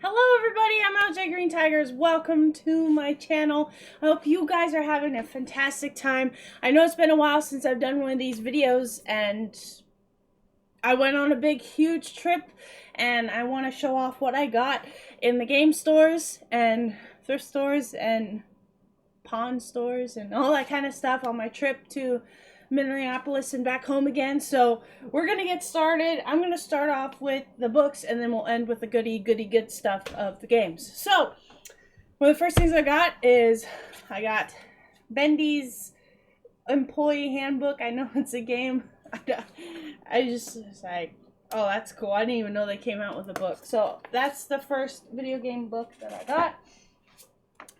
Hello everybody, I'm LJ Green Tigers. Welcome to my channel. I hope you guys are having a fantastic time. I know it's been a while since I've done one of these videos, and I went on a big huge trip, and I want to show off what I got in the game stores and thrift stores and pawn stores and all that kind of stuff on my trip to Minneapolis and back home again. So we're gonna get started. I'm gonna start off with the books, and then we'll end with the goody good stuff of the games. So one of the first things I got is I got Bendy's employee handbook. I know it's a game. I just was like, oh, that's cool. I didn't even know they came out with a book. So that's the first video game book that I got.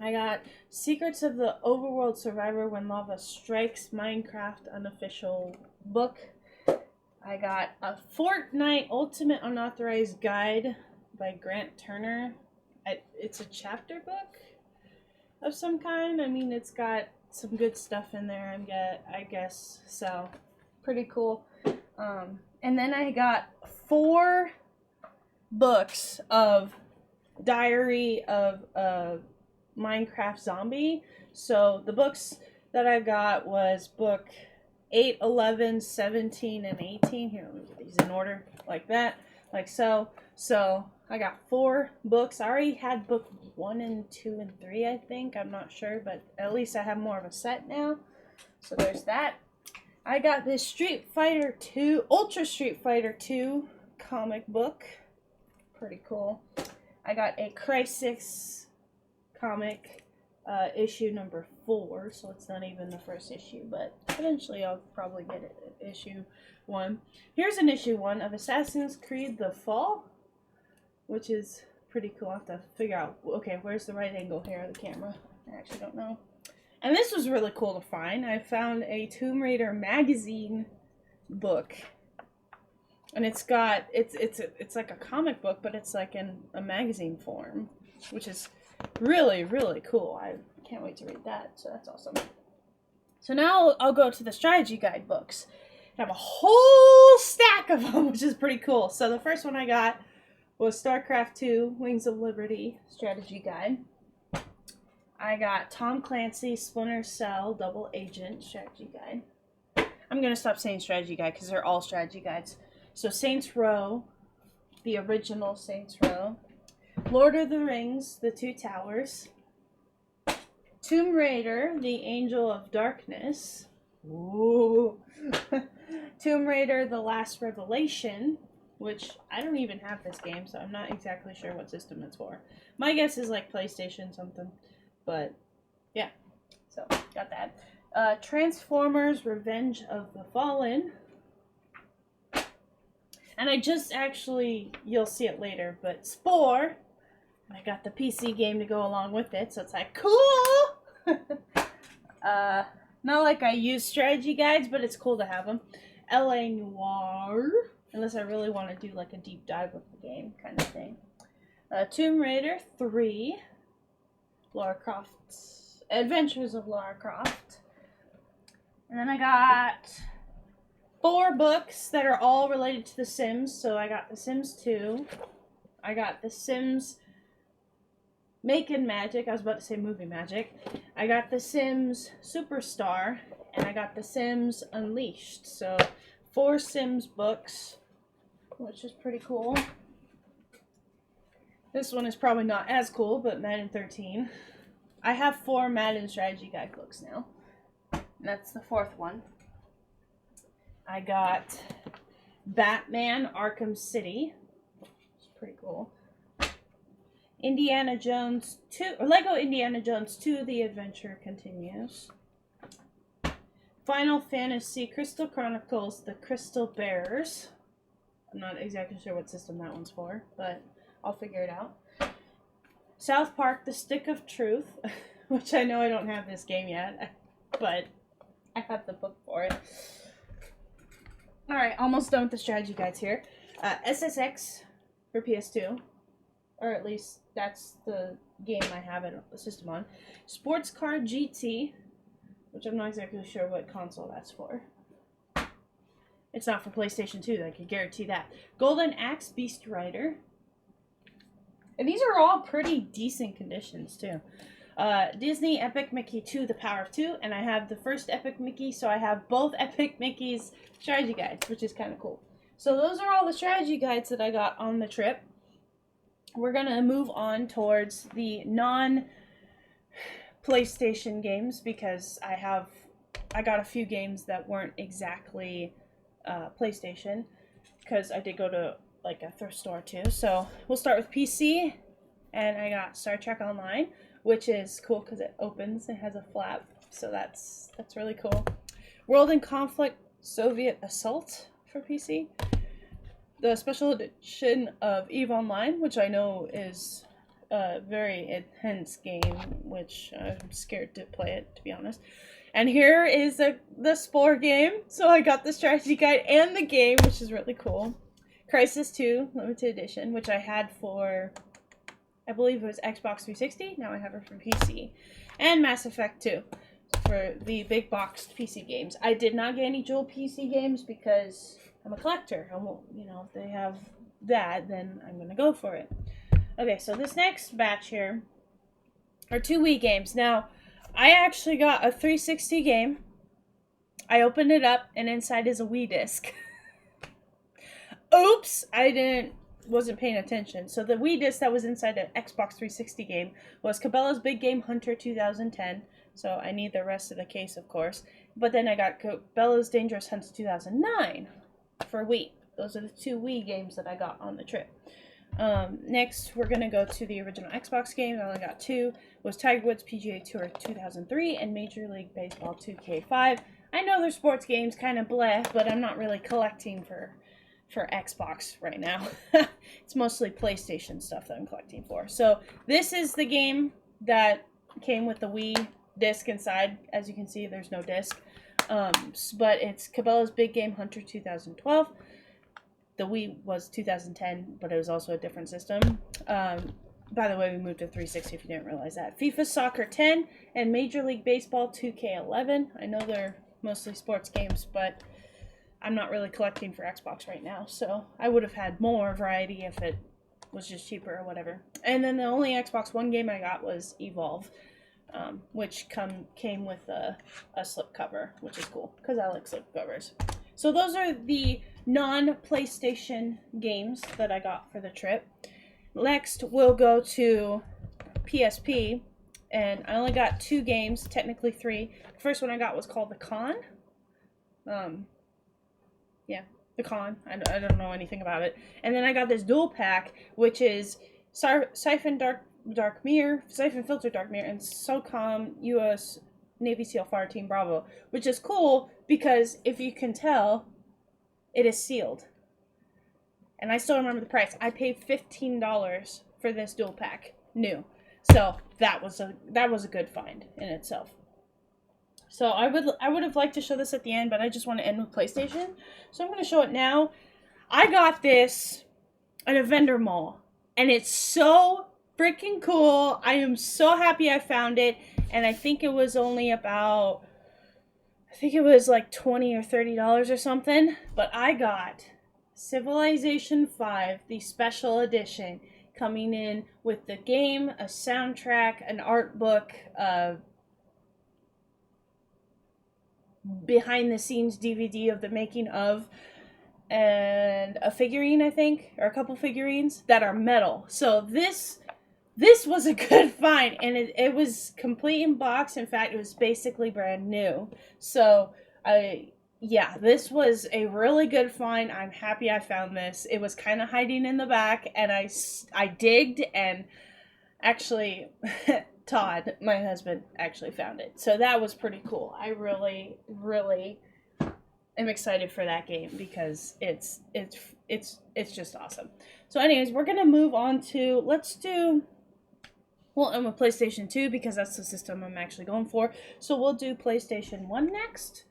I got Secrets of the Overworld Survivor When Lava Strikes Minecraft unofficial book. I got a Fortnite Ultimate Unauthorized Guide by Grant Turner. It's a chapter book of some kind. I mean, it's got some good stuff in there, I guess. So, pretty cool. And then I got 4 books of Diary of Minecraft Zombie. So the books that I got was book 8, 11, 17, and 18. Here, let me get these in order like that, like so. So I got 4 books. I already had book 1 and 2 and 3, I think. I'm not sure, but at least I have more of a set now. So there's that. I got this Street Fighter 2, Ultra Street Fighter 2 comic book. Pretty cool. I got a Crysis comic, issue number 4, so it's not even the first issue, but eventually I'll probably get it at issue 1. Here's an issue 1 of Assassin's Creed The Fall, which is pretty cool. I have to figure out, okay, where's the right angle here of the camera? I actually don't know. And this was really cool to find. I found a Tomb Raider magazine book, and it's got, it's like a comic book, but it's like in a magazine form, which is really cool. I can't wait to read that, so that's awesome. So now I'll go to the strategy guide books. I have a whole stack of them, which is pretty cool. So the first one I got was StarCraft 2 Wings of Liberty strategy guide. I got Tom Clancy Splinter Cell Double Agent strategy guide. I'm gonna stop saying strategy guide because they're all strategy guides. So Saints Row, the original Saints Row. Lord of the Rings, The Two Towers. Tomb Raider, The Angel of Darkness. Ooh. Tomb Raider, The Last Revelation, which I don't even have this game, so I'm not exactly sure what system it's for. My guess is like PlayStation something, but yeah, so got that. Transformers, Revenge of the Fallen. And I just actually, you'll see it later, but Spore. I got the PC game to go along with it, so it's like, cool! Not like I use strategy guides, but it's cool to have them. LA Noire, unless I really want to do like a deep dive of the game kind of thing. Tomb Raider 3, Lara Croft's Adventures of Lara Croft. And then I got 4 books that are all related to The Sims. So I got The Sims 2, I got The Sims Making Magic, I was about to say Movie Magic. I got The Sims Superstar, and I got The Sims Unleashed. So 4 Sims books, which is pretty cool. This one is probably not as cool, but Madden 13. I have 4 Madden strategy guide books now. And that's the 4th one. I got Batman Arkham City, which is pretty cool. Indiana Jones 2, or Lego Indiana Jones 2, The Adventure Continues. Final Fantasy Crystal Chronicles: The Crystal Bearers. I'm not exactly sure what system that one's for, but I'll figure it out. South Park: The Stick of Truth, which I know I don't have this game yet, but I have the book for it. Alright, almost done with the strategy guides here. SSX for PS2, or at least that's the game I have it, the system on. Sports Car GT, which I'm not exactly sure what console that's for. It's not for PlayStation 2, I can guarantee that. Golden Axe Beast Rider. And these are all pretty decent conditions, too. Disney Epic Mickey 2, The Power of Two, and I have the first Epic Mickey, so I have both Epic Mickey's strategy guides, which is kind of cool. So those are all the strategy guides that I got on the trip. We're going to move on towards the non-PlayStation games, because I got a few games that weren't exactly PlayStation, because I did go to like a thrift store too. So we'll start with PC, and I got Star Trek Online, which is cool because it opens, it has a flap, so that's really cool. World in Conflict Soviet Assault for PC. The special edition of EVE Online, which I know is a very intense game, which I'm scared to play it, to be honest. And here is the Spore game, so I got the strategy guide and the game, which is really cool. Crisis 2 Limited Edition, which I had for, I believe it was Xbox 360, now I have it for PC. And Mass Effect 2 for the big boxed PC games. I did not get any dual PC games because I'm a collector. I won't, if they have that, then I'm going to go for it. Okay, so this next batch here are 2 Wii games. Now, I actually got a 360 game. I opened it up, and inside is a Wii disc. Oops! Wasn't paying attention. So the Wii disc that was inside the Xbox 360 game was Cabela's Big Game Hunter 2010. So I need the rest of the case, of course. But then I got Cabela's Dangerous Hunts 2009 for Wii. Those are the 2 Wii games that I got on the trip. Next, we're going to go to the original Xbox games. I only got 2. It was Tiger Woods PGA Tour 2003 and Major League Baseball 2K5. I know they're sports games, kind of bleh, but I'm not really collecting for Xbox right now. It's mostly PlayStation stuff that I'm collecting for. So this is the game that came with the Wii disc inside. As you can see, there's no disc. But it's Cabela's Big Game Hunter 2012. The Wii was 2010, but it was also a different system. By the way, we moved to 360 if you didn't realize that. FIFA Soccer 10 and Major League Baseball 2K11. I know they're mostly sports games, but I'm not really collecting for Xbox right now, so I would have had more variety if it was just cheaper or whatever. And then the only Xbox One game I got was Evolve, which came with a slipcover, which is cool, because I like slipcovers. So those are the non-PlayStation games that I got for the trip. Next, we'll go to PSP, and I only got 2 games, technically 3. The first one I got was called The Con. Yeah, The Con. I don't know anything about it. And then I got this dual pack, which is Siphon Filter Dark Mirror, and SOCOM US Navy SEAL Fireteam Bravo, which is cool because if you can tell, it is sealed. And I still remember the price. I paid $15 for this dual pack, new. So that was a good find in itself. So I would have liked to show this at the end, but I just want to end with PlayStation. So I'm going to show it now. I got this at a vendor mall, and it's so freaking cool. I am so happy I found it, and I think it was only about, like $20 or $30 or something. But I got Civilization 5, the special edition, coming in with the game, a soundtrack, an art book, behind the scenes DVD of the making of, and a figurine, I think, or a couple figurines that are metal. So this was a good find, and it was complete in box. In fact, it was basically brand new. So this was a really good find. I'm happy I found this. It was kind of hiding in the back, and I digged, and actually Todd, my husband, actually found it. So that was pretty cool. I really, really am excited for that game because it's just awesome. So anyways, we're gonna move on to, let's do, well, I'm a PlayStation 2 because that's the system I'm actually going for. So we'll do PlayStation 1 next.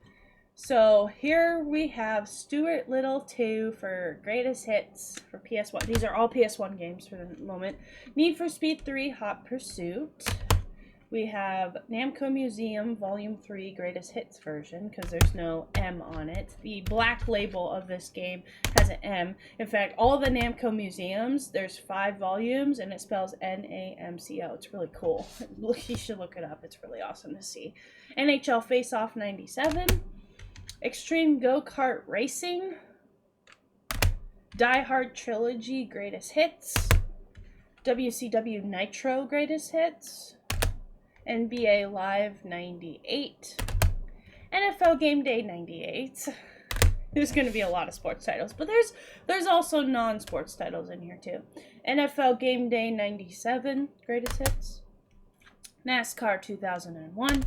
So here we have Stuart Little 2 for Greatest Hits for PS1. These are all PS1 games for the moment. Need for Speed 3 Hot Pursuit. We have Namco Museum Volume 3 Greatest Hits version because there's no M on it. The black label of this game has an M. In fact, all the Namco Museums, there's 5 volumes and it spells N-A-M-C-O. It's really cool. You should look it up. It's really awesome to see. NHL Face Off 97. Extreme Go-Kart Racing. Die Hard Trilogy Greatest Hits. WCW Nitro Greatest Hits. NBA Live 98. NFL Game Day 98. There's going to be a lot of sports titles, but there's also non-sports titles in here too. NFL Game Day 97 Greatest Hits. NASCAR 2001.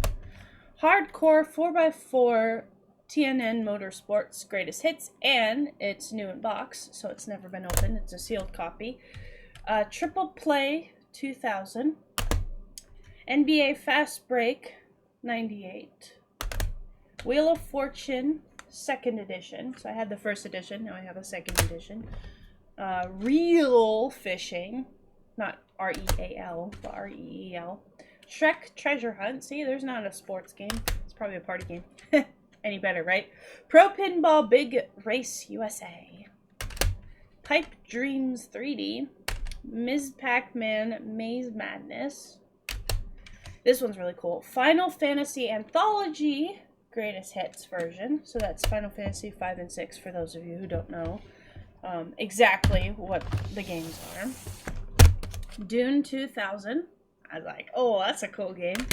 Hardcore 4x4 TNN Motorsports Greatest Hits, and it's new in box, so it's never been opened. It's a sealed copy. Triple Play 2000. NBA Fast Break 98. Wheel of Fortune 2nd edition. So I had the 1st edition, now I have a 2nd edition. Real Fishing, not R-E-A-L, but R-E-E-L. Shrek Treasure Hunt. See, there's not a sports game. It's probably a party game. Any better, right? Pro Pinball Big Race USA. Pipe Dreams 3D. Ms. Pac-Man Maze Madness. This one's really cool. Final Fantasy Anthology Greatest Hits version. So that's Final Fantasy 5 and 6 for those of you who don't know exactly what the games are. Dune 2000. I was like, oh, that's a cool game.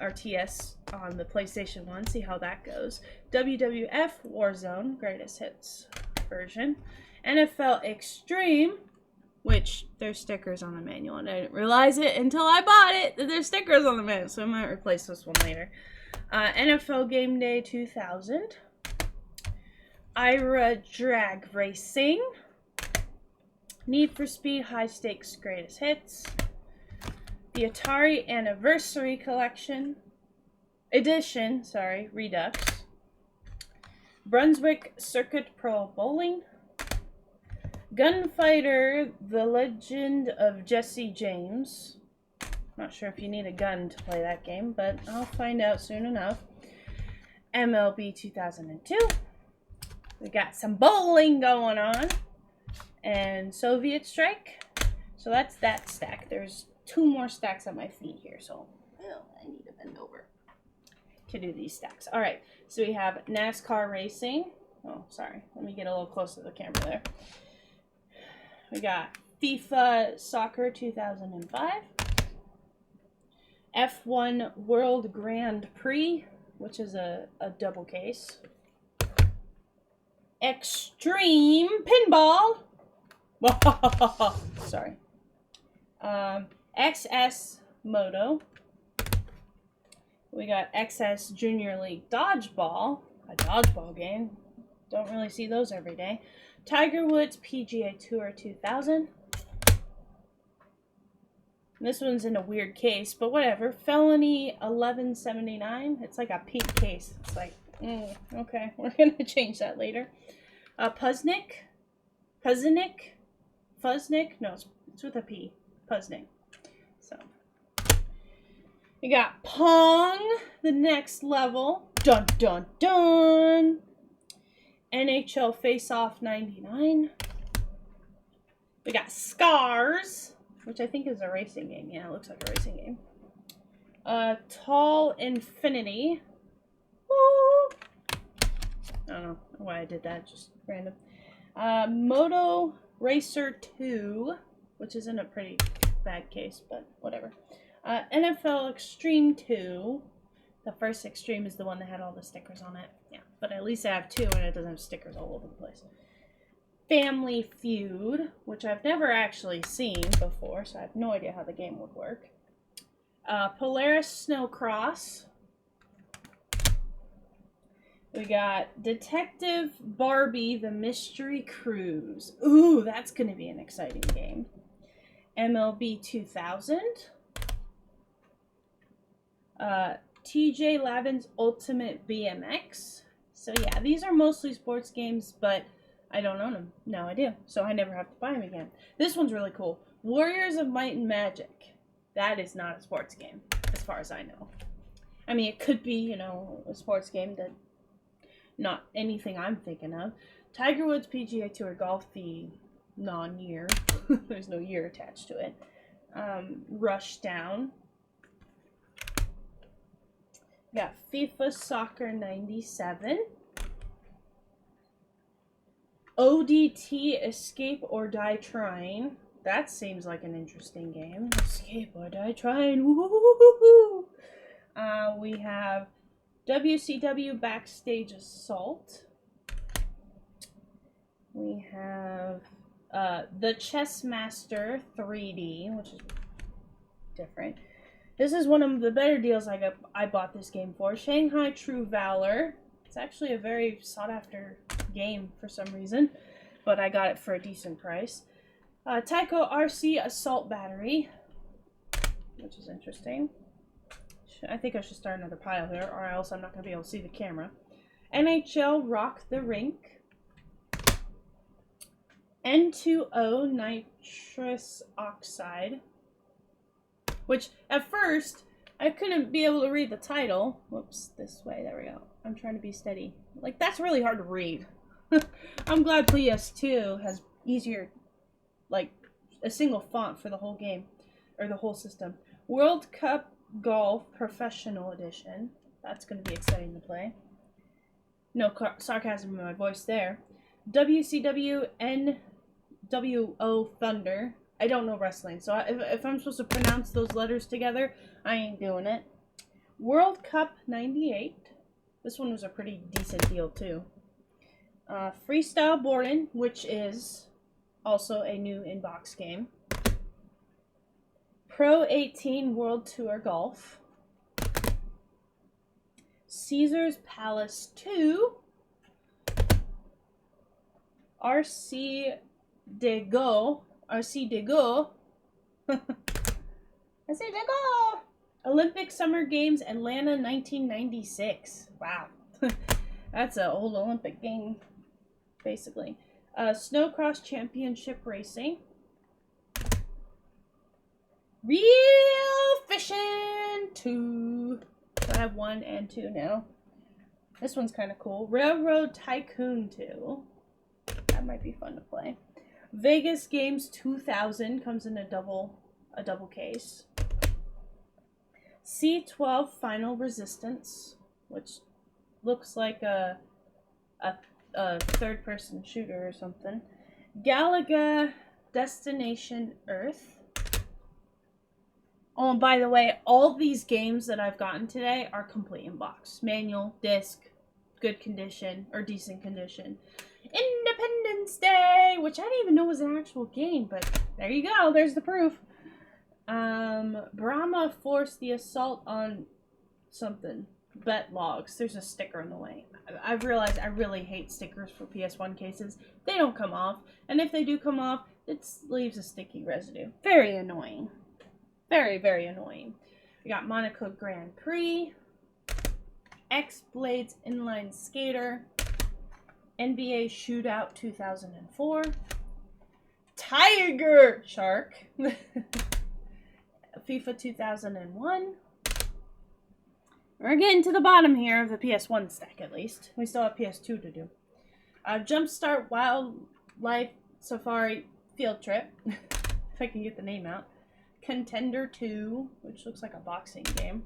RTS on the PlayStation 1. See how that goes. WWF Warzone Greatest Hits version. NFL Extreme, which there's stickers on the manual, and I didn't realize it until I bought it that there's stickers on the manual, so I might replace this one later. NFL Game Day 2000. Ira Drag Racing. Need for Speed High Stakes Greatest Hits. The Atari Anniversary Collection Edition, Redux. Brunswick Circuit Pro Bowling. Gunfighter, The Legend of Jesse James. Not sure if you need a gun to play that game, but I'll find out soon enough. MLB 2002. We got some bowling going on. And Soviet Strike. So that's that stack. There's 2 more stacks on my feet here, so I need to bend over to do these stacks. All right, so we have NASCAR Racing. Oh, sorry. Let me get a little closer to the camera there. We got FIFA Soccer 2005. F1 World Grand Prix, which is a double case. Extreme Pinball. Sorry. XS Moto. We got XS Junior League Dodgeball. A dodgeball game. Don't really see those every day. Tiger Woods PGA Tour 2000. This one's in a weird case, but whatever. Felony 1179. It's like a pink case. It's like, okay, we're going to change that later. Puznik. No, it's with a P. Puznik. So, we got Pong, the next level. Dun, dun, dun. NHL Face Off 99. We got Scars, which I think is a racing game. Yeah, it looks like a racing game. Tall Infinity. Woo! I don't know why I did that, just random. Moto Racer 2, which is in a pretty bad case, but whatever. NFL Extreme 2. The first Extreme is the one that had all the stickers on it. Yeah, but at least I have 2 and it doesn't have stickers all over the place. Family Feud, which I've never actually seen before, so I have no idea how the game would work. Polaris Snowcross. We got Detective Barbie, The Mystery Cruise. Ooh, that's going to be an exciting game. MLB 2000. TJ Lavin's Ultimate BMX. So yeah, these are mostly sports games, but I don't own them. No idea. So I never have to buy them again. This one's really cool. Warriors of Might and Magic. That is not a sports game, as far as I know. I mean, it could be, you know, a sports game that not anything I'm thinking of. Tiger Woods PGA Tour Golf, the non-year. There's no year attached to it. Rushdown. Got FIFA Soccer 97. ODT Escape or Die Trying. That seems like an interesting game. Escape or Die Trying. Woo-hoo-hoo-hoo-hoo. We have WCW Backstage Assault. We have the Chess Master 3D, which is different. This is one of the better deals I bought this game for. Shanghai True Valor. It's actually a very sought after game for some reason, but I got it for a decent price. Tyco RC Assault Battery, which is interesting. I think I should start another pile here, or else I'm not going to be able to see the camera. NHL Rock the Rink. N2O Nitrous Oxide. Which, at first, I couldn't be able to read the title. Whoops, this way, there we go. I'm trying to be steady. Like, that's really hard to read. I'm glad PS2 has easier, like, a single font for the whole game, or the whole system. World Cup Golf Professional Edition. That's going to be exciting to play. No sarcasm in my voice there. WCW NWO Thunder. I don't know wrestling, so if I'm supposed to pronounce those letters together, I ain't doing it. World Cup 98. This one was a pretty decent deal, too. Freestyle Boarding, which is also a new in-box game. Pro 18 World Tour Golf. Caesar's Palace 2. RC de Go. RC de Go. RC de Go. Olympic Summer Games Atlanta 1996. Wow. That's an old Olympic game, basically. Snowcross Championship Racing. Real Fishing 2. So I have 1 and 2 now. This one's kind of cool. Railroad Tycoon 2. That might be fun to play. Vegas Games 2000 comes in a double case. C12 Final Resistance, which looks like a third-person shooter or something. Galaga Destination Earth. Oh, and by the way, all these games that I've gotten today are complete in box. Manual, disc, good condition, or decent condition. Independence Day, which I didn't even know was an actual game, but there you go. There's the proof. Brahma Force the Assault on something. Bet Logs. There's a sticker in the way. I've realized I really hate stickers for PS1 cases. They don't come off, and if they do come off, it leaves a sticky residue. Very annoying. Very, very annoying. We got Monaco Grand Prix. X-Blades Inline Skater. NBA Shootout 2004. Tiger Shark. FIFA 2001. We're getting to the bottom here of the PS1 stack, at least. We still have PS2 to do. Jumpstart Wildlife Safari Field Trip. If I can get the name out. Contender 2, which looks like a boxing game.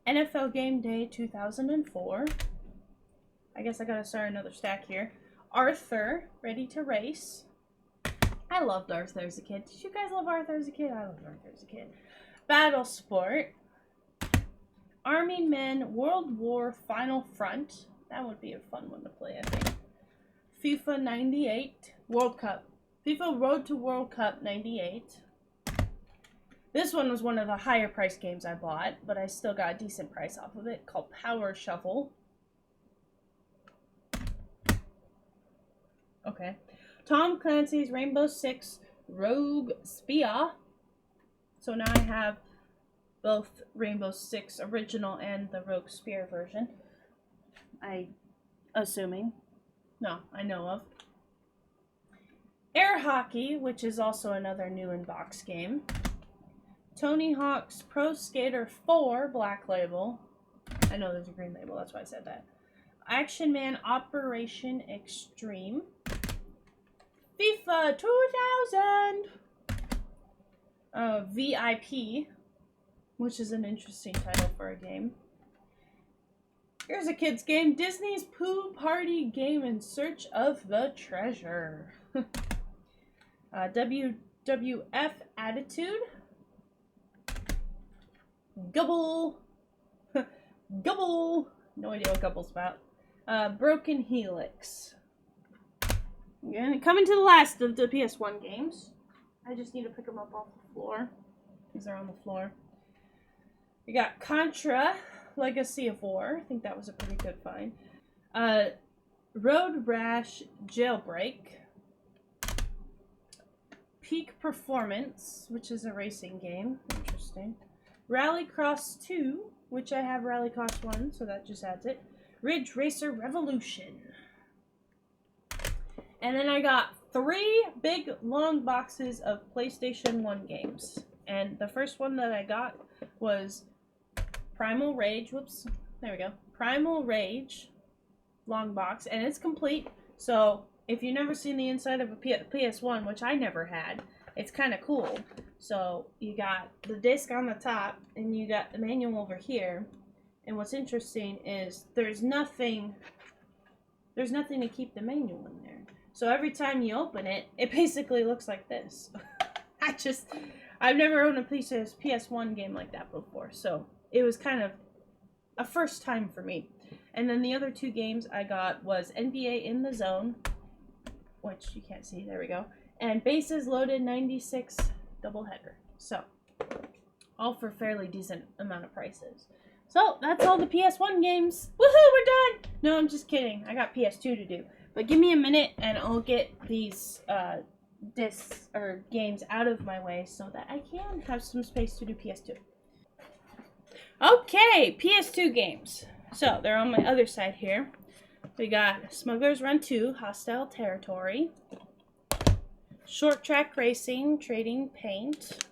NFL Game Day 2004. I guess I gotta start another stack here. Arthur, Ready to Race. I loved Arthur as a kid. Did you guys love Arthur as a kid? I loved Arthur as a kid. Battle Sport. Army Men World War Final Front. That would be a fun one to play, I think. FIFA 98. World Cup. FIFA Road to World Cup 98. This one was one of the higher price games I bought, but I still got a decent price off of it, called Power Shuffle. Okay. Tom Clancy's Rainbow Six Rogue Spear. So now I have both Rainbow Six Original and the Rogue Spear version. Assuming. No, I know of. Air Hockey, which is also another new in-box game. Tony Hawk's Pro Skater 4 Black Label. I know there's a green label, that's why I said that. Action Man Operation Extreme. FIFA 2000. VIP, which is an interesting title for a game. Here's a kid's game. Disney's Pooh Party Game in Search of the Treasure. WWF Attitude. Gubble. Gubble. No idea what Gubble's about. Broken Helix. And coming to the last of the PS1 games. I just need to pick them up off the floor. These are on the floor. We got Contra, Legacy of War. I think that was a pretty good find. Road Rash Jailbreak. Peak Performance, which is a racing game. Interesting. Rallycross 2, which I have Rallycross 1, so that just adds it. Ridge Racer Revolution. And then I got 3 big long boxes of PlayStation 1 games. And the first one that I got was Primal Rage. Whoops. There we go. Primal Rage long box. And it's complete. So if you've never seen the inside of a PS1, which I never had, it's kind of cool. So you got the disc on the top and you got the manual over here. And what's interesting is there's nothing to keep the manual in there. So every time you open it, it basically looks like this. I've never owned a PS1 game like that before, so it was kind of a first time for me. And then the other 2 games I got was NBA In the Zone, which you can't see, there we go, and Bases Loaded 96 Doubleheader. So, all for fairly decent amount of prices. So, that's all the PS1 games. Woohoo, we're done! No, I'm just kidding. I got PS2 to do. But give me a minute and I'll get these discs or games out of my way so that I can have some space to do PS2. Okay, PS2 games. So they're on my other side here. We got Smuggler's Run 2, Hostile Territory. Short Track Racing, Trading Paint.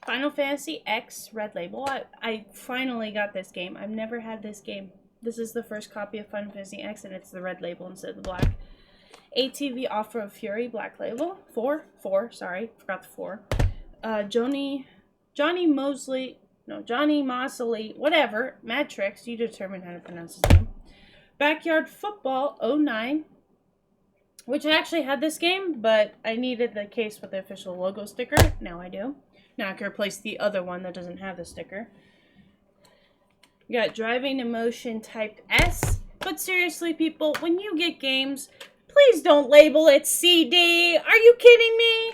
Final Fantasy X, Red Label. I finally got this game. I've never had this game. This is the first copy of Final Fantasy X, and it's the red label instead of the black. ATV Off-Road Fury, Black Label. 4, sorry, forgot the 4. Johnny Mosley, whatever. Matrix, you determine how to pronounce his name. Backyard Football 09, which I actually had this game, but I needed the case with the official logo sticker. Now I do. Now I can replace the other one that doesn't have the sticker. You got Driving Emotion Type S. But seriously, people, when you get games, please don't label it CD. Are you kidding me?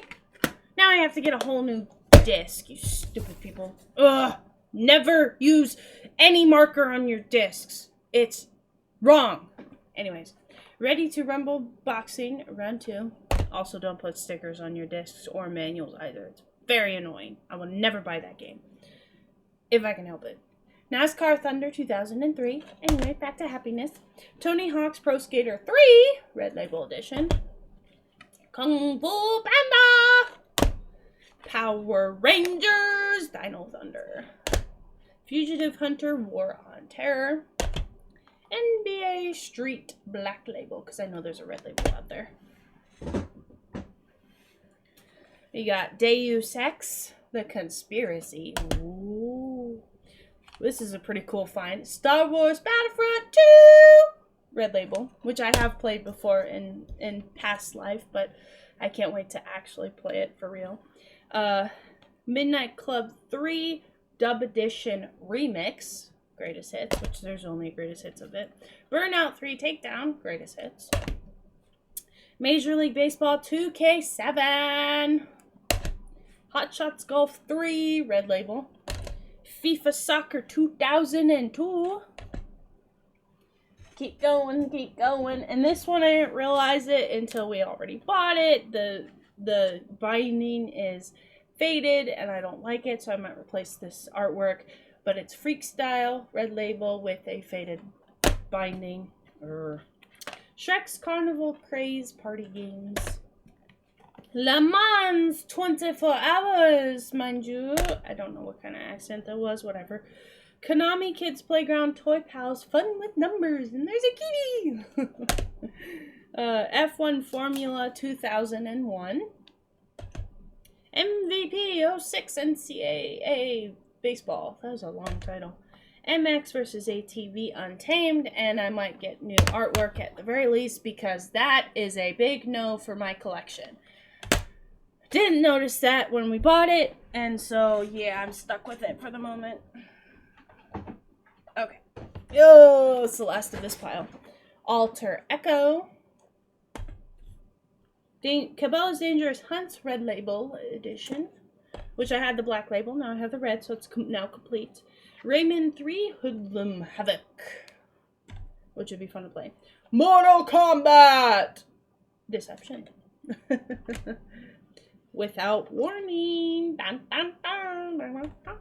Now I have to get a whole new disc, you stupid people. Ugh. Never use any marker on your discs. It's wrong. Anyways, Ready to Rumble Boxing Round 2. Also, don't put stickers on your discs or manuals either. It's very annoying. I will never buy that game. If I can help it. NASCAR Thunder 2003. Anyway, back to happiness. Tony Hawk's Pro Skater 3, Red Label Edition. Kung Fu Panda. Power Rangers, Dino Thunder. Fugitive Hunter, War on Terror. NBA Street Black Label, because I know there's a red label out there. We got Deus Ex, The Conspiracy. Ooh. This is a pretty cool find. Star Wars Battlefront 2! Red Label, which I have played before in past life, but I can't wait to actually play it for real. Midnight Club 3 Dub Edition Remix. Greatest Hits, which there's only a Greatest Hits of it. Burnout 3 Takedown. Greatest Hits. Major League Baseball 2K7. Hot Shots Golf 3, red label. FIFA Soccer 2002. Keep going, keep going. And this one, I didn't realize it until we already bought it. The binding is faded, and I don't like it, so I might replace this artwork. But it's Freak Style, red label with a faded binding. Shrek's Carnival Craze Party Games. Le Mans 24 hours, mind you. I don't know what kind of accent that was, whatever. Konami Kids Playground Toy Pals Fun with Numbers, and there's a kitty! F1 Formula 2001. MVP 06 NCAA Baseball. That was a long title. MX versus ATV Untamed, and I might get new artwork at the very least because that is a big no for my collection. Didn't notice that when we bought it, and so yeah, I'm stuck with it for the moment. Okay. Oh, it's the last of this pile. Alter Echo. Cabela's Dangerous Hunts Red Label Edition, which I had the black label, now I have the red, so it's now complete. Rayman 3 Hoodlum Havoc, which would be fun to play. Mortal Kombat Deception. Without Warning. Dun, dun, dun, dun, dun, dun.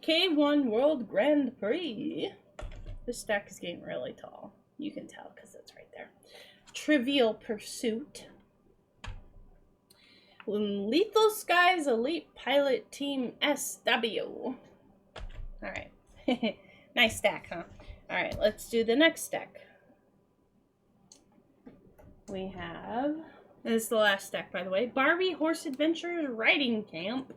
K1 World Grand Prix. This stack is getting really tall. You can tell because it's right there. Trivial Pursuit. Lethal Skies Elite Pilot Team SW. Alright. Nice stack, huh? Alright, let's do the next stack. We have... This is the last stack, by the way. Barbie Horse Adventures Riding Camp.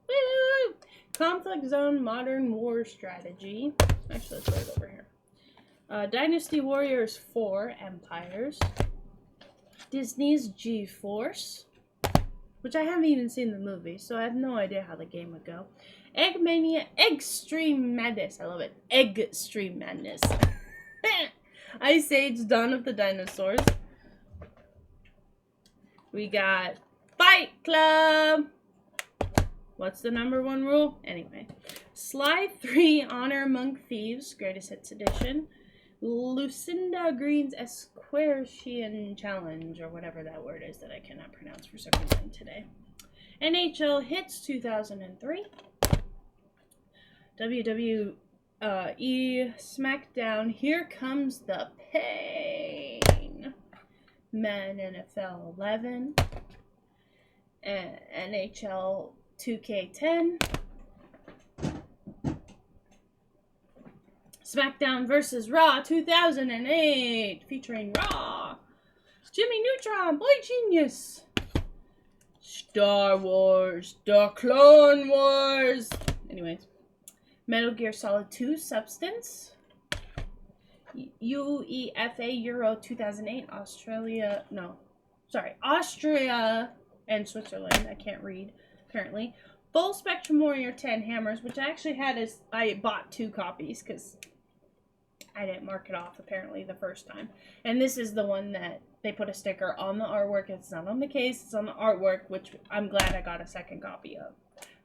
Woo! Conflict Zone Modern War Strategy. Actually, let's put it over here. Dynasty Warriors 4 Empires. Disney's G-Force, which I haven't even seen the movie, so I have no idea how the game would go. Eggmania Extreme Madness. I love it. Extreme Madness. Ice Age Dawn of the Dinosaurs. We got Fight Club. What's the #1 rule? Anyway. Sly 3 Honor Among Thieves, Greatest Hits Edition. Lucinda Green's Esquartian Challenge, or whatever that word is that I cannot pronounce for some reason today. NHL Hits 2003. WWE SmackDown Here Comes the Pain. Men NFL 11. NHL 2K10. SmackDown vs. Raw 2008, featuring Raw, Jimmy Neutron, Boy Genius, Star Wars, The Clone Wars. Anyways, Metal Gear Solid 2 Substance, UEFA Euro 2008, Austria and Switzerland. I can't read currently. Full Spectrum Warrior 10 Hammers, which I actually had I bought 2 copies because I didn't mark it off apparently the first time. And this is the one that they put a sticker on the artwork. It's not on the case, it's on the artwork, which I'm glad I got a second copy of.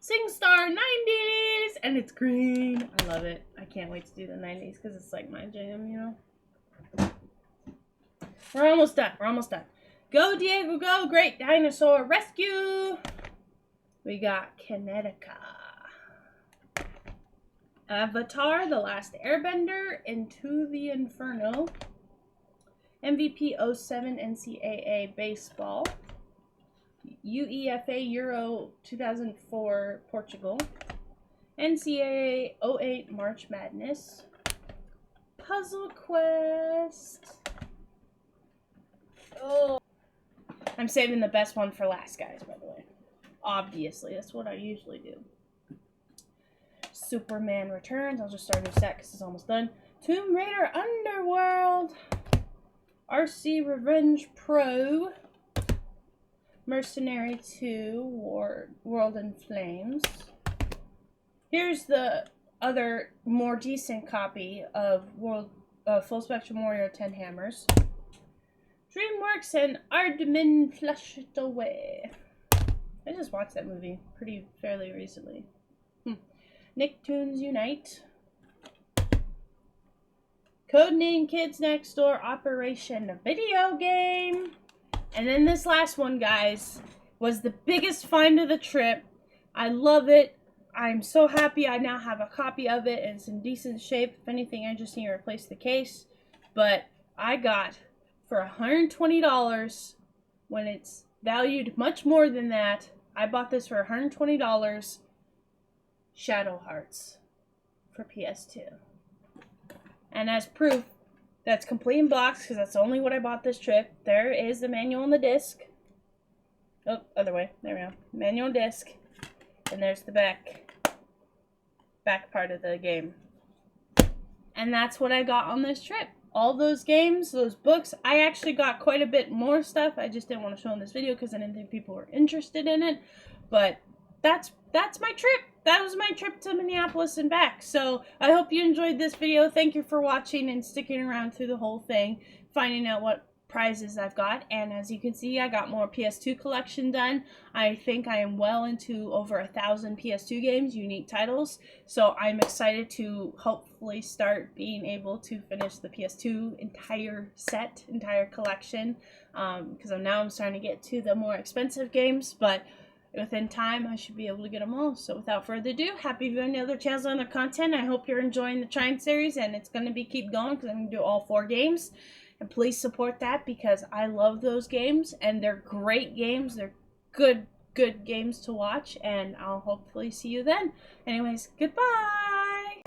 SingStar 90s, and it's green. I love it. I can't wait to do the 90s because it's like my jam, you know. We're almost done. We're almost done. Go Diego Go, Great Dinosaur Rescue. We got Kinetica. Avatar, The Last Airbender, Into the Inferno. MVP 07 NCAA Baseball. UEFA Euro 2004 Portugal. NCAA 08 March Madness. Puzzle Quest. Oh, I'm saving the best one for last, guys, by the way. Obviously, that's what I usually do. Superman Returns. I'll just start a new set because it's almost done. Tomb Raider Underworld. RC Revenge Pro. Mercenary 2. World in Flames. Here's the other more decent copy of Full Spectrum Warrior 10 Hammers. DreamWorks and Aardman Flushed Away. I just watched that movie fairly recently. Nicktoons Unite. Codename Kids Next Door Operation Video Game. And then this last one, guys, was the biggest find of the trip. I love it. I'm so happy I now have a copy of it, and it's in decent shape. If anything, I just need to replace the case. But I got for $120 when it's valued much more than that. I bought this for $120. Shadow Hearts for PS2. And as proof, that's complete in box, because that's only what I bought this trip. There is the manual on the disc. Oh, other way. There we go. Manual disc. And there's the back part of the game. And that's what I got on this trip. All those games, those books. I actually got quite a bit more stuff. I just didn't want to show in this video because I didn't think people were interested in it. But that's my trip. That was my trip to Minneapolis and back. So I hope you enjoyed this video. Thank you for watching and sticking around through the whole thing, finding out what prizes I've got. And as you can see, I got more PS2 collection done. I think I am well into over 1,000 PS2 games, unique titles. So I'm excited to hopefully start being able to finish the PS2 entire collection. Because now I'm starting to get to the more expensive games, but within time, I should be able to get them all. So without further ado, happy viewing the other channels on their content. I hope you're enjoying the Trine series, and it's going to keep going because I'm going to do all 4 games. And please support that because I love those games, and they're great games. They're good games to watch, and I'll hopefully see you then. Anyways, goodbye!